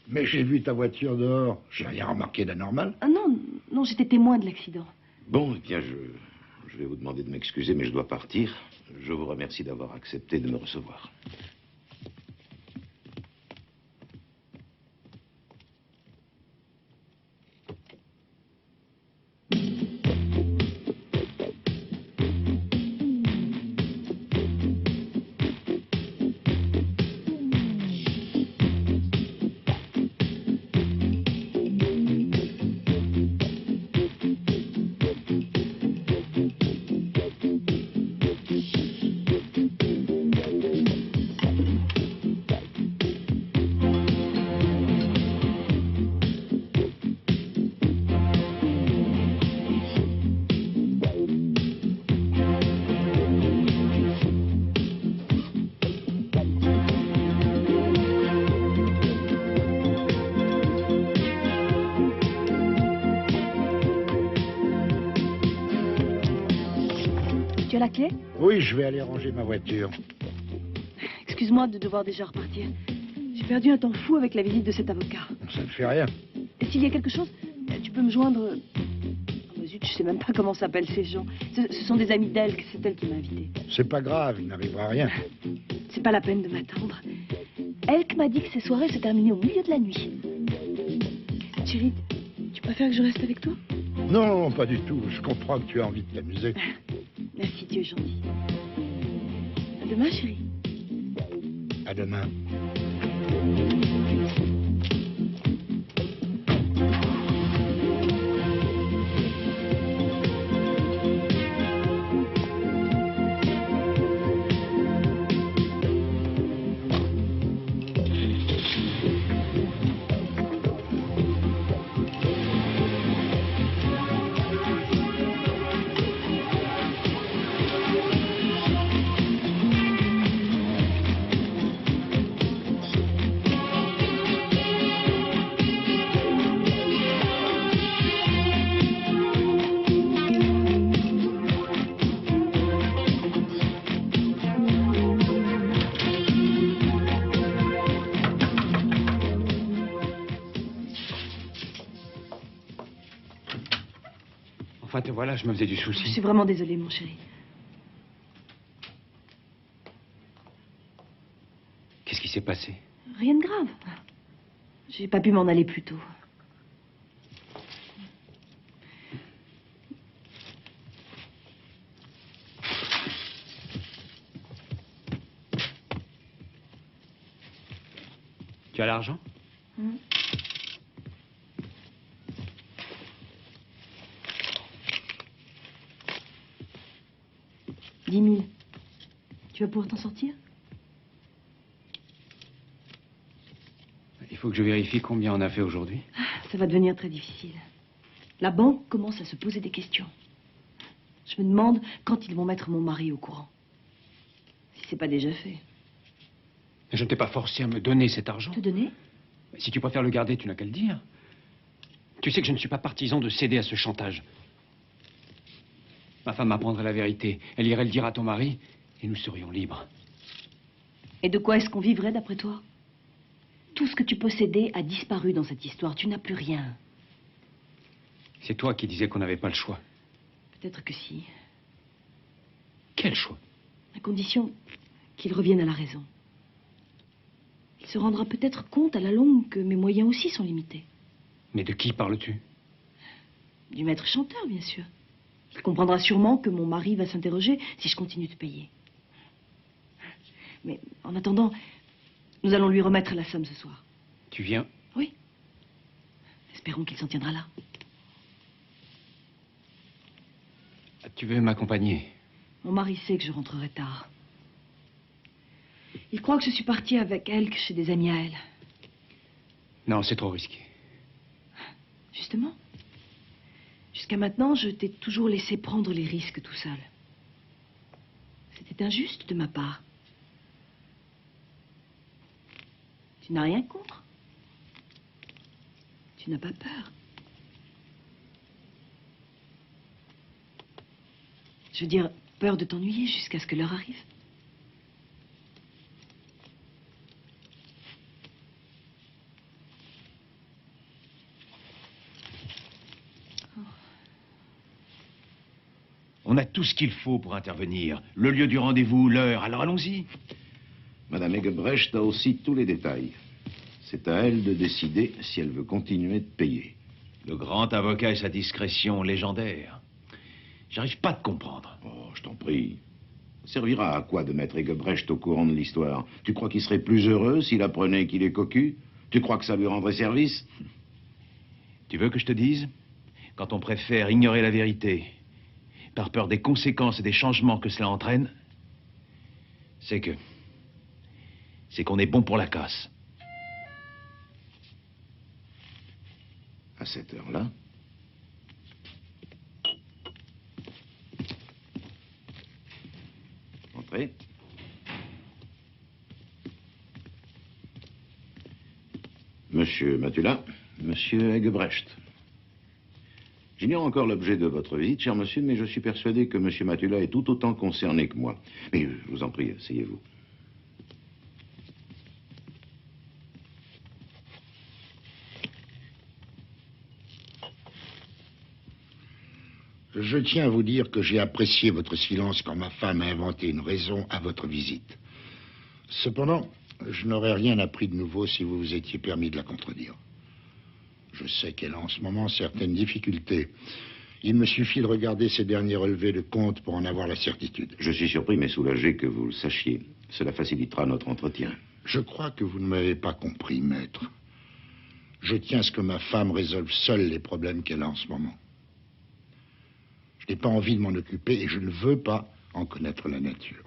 Mais j'ai vu ta voiture dehors. J'ai rien remarqué d'anormal. Ah non, j'étais témoin de l'accident. Bon, eh bien, je vais vous demander de m'excuser, mais je dois partir. Je vous remercie d'avoir accepté de me recevoir. Tu as la clé? Oui, je vais aller ranger ma voiture. Excuse-moi de devoir déjà repartir. J'ai perdu un temps fou avec la visite de cet avocat. Ça ne fait rien. Et s'il y a quelque chose, tu peux me joindre... Oh, zut, je sais même pas comment s'appellent ces gens. Ce sont des amis d'Elk, c'est elle qui m'a invité. C'est pas grave, il n'arrivera rien. C'est pas la peine de m'attendre. Elk m'a dit que ces soirées se terminaient au milieu de la nuit. Chérie, tu préfères que je reste avec toi? Non, pas du tout. Je comprends que tu as envie de t'amuser. Merci, tu es gentil. À demain, chérie. À demain. Enfin, te voilà, je me faisais du Je souci. suis vraiment désolée, mon chéri. Qu'est-ce qui s'est passé? Rien de grave. J'ai pas pu m'en aller plus tôt. Tu as l'argent? 10 000. Tu vas pouvoir t'en sortir? Il faut que je vérifie combien on a fait aujourd'hui. Ça va devenir très difficile. La banque commence à se poser des questions. Je me demande quand ils vont mettre mon mari au courant. Si c'est pas déjà fait. Je ne t'ai pas forcé à me donner cet argent. Te donner? Si tu préfères le garder, tu n'as qu'à le dire. Tu sais que je ne suis pas partisan de céder à ce chantage. Ma femme apprendrait la vérité. Elle irait le dire à ton mari et nous serions libres. Et de quoi est-ce qu'on vivrait d'après toi? Tout ce que tu possédais a disparu dans cette histoire. Tu n'as plus rien. C'est toi qui disais qu'on n'avait pas le choix. Peut-être que si. Quel choix? À condition qu'il revienne à la raison. Il se rendra peut-être compte à la longue que mes moyens aussi sont limités. Mais de qui parles-tu? Du maître chanteur, bien sûr. Il comprendra sûrement que mon mari va s'interroger si je continue de payer. Mais en attendant, nous allons lui remettre la somme ce soir. Tu viens? Oui. Espérons qu'il s'en tiendra là. Tu veux m'accompagner? Mon mari sait que je rentrerai tard. Il croit que je suis partie avec elle chez des amis à elle. Non, c'est trop risqué. Justement. Jusqu'à maintenant, je t'ai toujours laissé prendre les risques tout seul. c'est injuste de ma part. Tu n'as rien contre. Tu n'as pas peur. Je veux dire, peur de t'ennuyer jusqu'à ce que l'heure arrive. On a tout ce qu'il faut pour intervenir. Le lieu du rendez-vous, l'heure, alors allons-y. Madame Egebrecht a aussi tous les détails. C'est à elle de décider si elle veut continuer de payer. Le grand avocat et sa discrétion légendaire. J'arrive pas à te comprendre. Oh, je t'en prie. Ça servira à quoi de mettre Egebrecht au courant de l'histoire? Tu crois qu'il serait plus heureux s'il apprenait qu'il est cocu? Tu crois que ça lui rendrait service? Tu veux que je te dise? Quand on préfère ignorer la vérité, par peur des conséquences et des changements que cela entraîne, c'est qu'on est bon pour la casse. À cette heure-là? Entrez. Monsieur Matula, monsieur Egebrecht. J'ignore encore l'objet de votre visite, cher monsieur, mais je suis persuadé que monsieur Matula est tout autant concerné que moi. Mais je vous en prie, asseyez-vous. Je tiens à vous dire que j'ai apprécié votre silence quand ma femme a inventé une raison à votre visite. Cependant, je n'aurais rien appris de nouveau si vous vous étiez permis de la contredire. Je sais qu'elle a en ce moment certaines difficultés. Il me suffit de regarder ses derniers relevés de compte pour en avoir la certitude. Je suis surpris mais soulagé que vous le sachiez. Cela facilitera notre entretien. Je crois que vous ne m'avez pas compris, maître. Je tiens à ce que ma femme résolve seule les problèmes qu'elle a en ce moment. Je n'ai pas envie de m'en occuper et je ne veux pas en connaître la nature.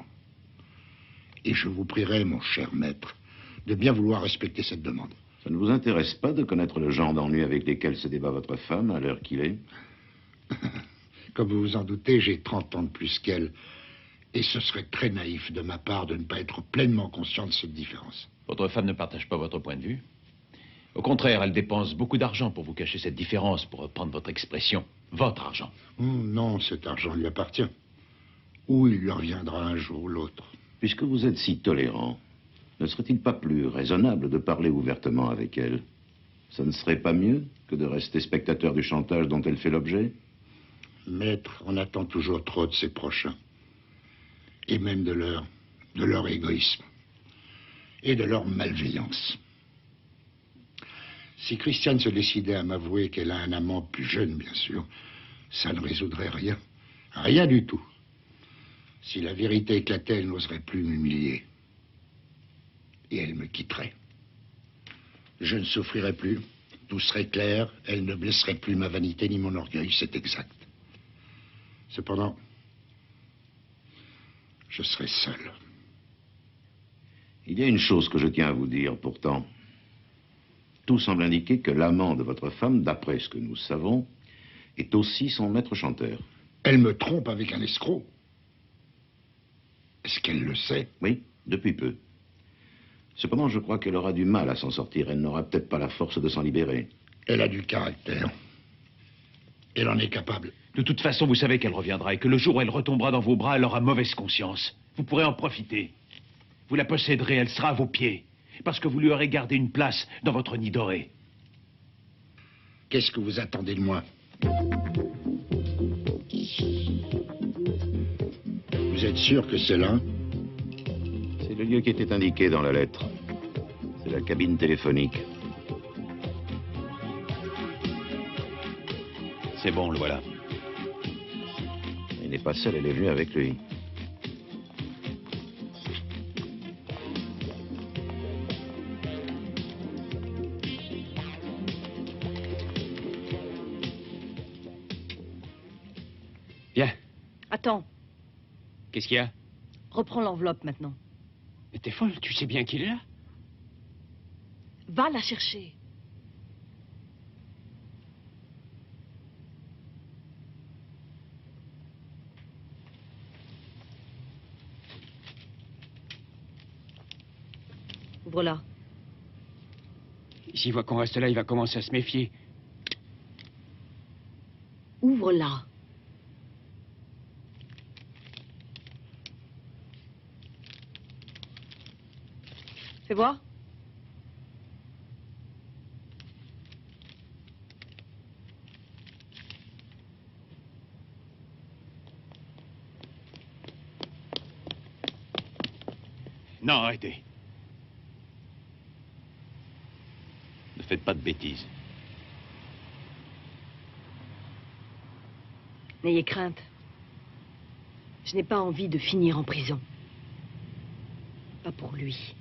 Et je vous prierai, mon cher maître, de bien vouloir respecter cette demande. Ça ne vous intéresse pas de connaître le genre d'ennuis avec lesquels se débat votre femme à l'heure qu'il est? Comme vous vous en doutez, j'ai 30 ans de plus qu'elle. Et ce serait très naïf de ma part de ne pas être pleinement conscient de cette différence. Votre femme ne partage pas votre point de vue. Au contraire, elle dépense beaucoup d'argent pour vous cacher cette différence, pour reprendre votre expression. Votre argent. Non, cet argent lui appartient. Ou il lui reviendra un jour ou l'autre. Puisque vous êtes si tolérant, ne serait-il pas plus raisonnable de parler ouvertement avec elle? Ça ne serait pas mieux que de rester spectateur du chantage dont elle fait l'objet? Maître, on attend toujours trop de ses prochains. Et même de leur égoïsme. Et de leur malveillance. Si Christiane se décidait à m'avouer qu'elle a un amant plus jeune, bien sûr, ça ne résoudrait rien. Rien du tout. Si la vérité éclatait, elle n'oserait plus m'humilier. Et elle me quitterait. Je ne souffrirais plus. Tout serait clair. Elle ne blesserait plus ma vanité ni mon orgueil, c'est exact. Cependant, je serais seul. Il y a une chose que je tiens à vous dire, pourtant. Tout semble indiquer que l'amant de votre femme, d'après ce que nous savons, est aussi son maître chanteur. Elle me trompe avec un escroc. Est-ce qu'elle le sait? Oui, depuis peu. Cependant, je crois qu'elle aura du mal à s'en sortir. Elle n'aura peut-être pas la force de s'en libérer. Elle a du caractère. Elle en est capable. De toute façon, vous savez qu'elle reviendra et que le jour où elle retombera dans vos bras, elle aura mauvaise conscience. Vous pourrez en profiter. Vous la posséderez, elle sera à vos pieds. Parce que vous lui aurez gardé une place dans votre nid doré. Qu'est-ce que vous attendez de moi? Vous êtes sûr que c'est là? C'est le lieu qui était indiqué dans la lettre. C'est la cabine téléphonique. C'est bon, le voilà. Il n'est pas seul, elle est venue avec lui. Viens. Attends, Qu'est-ce qu'il y a? reprends l'enveloppe maintenant. Mais t'es folle, tu sais bien qu'il est là. Va la chercher. Ouvre-la. S'il voit qu'on reste là, il va commencer à se méfier. Ouvre-la. Fais voir. Non, arrêtez. Ne faites pas de bêtises. N'ayez crainte. Je n'ai pas envie de finir en prison. Pas pour lui.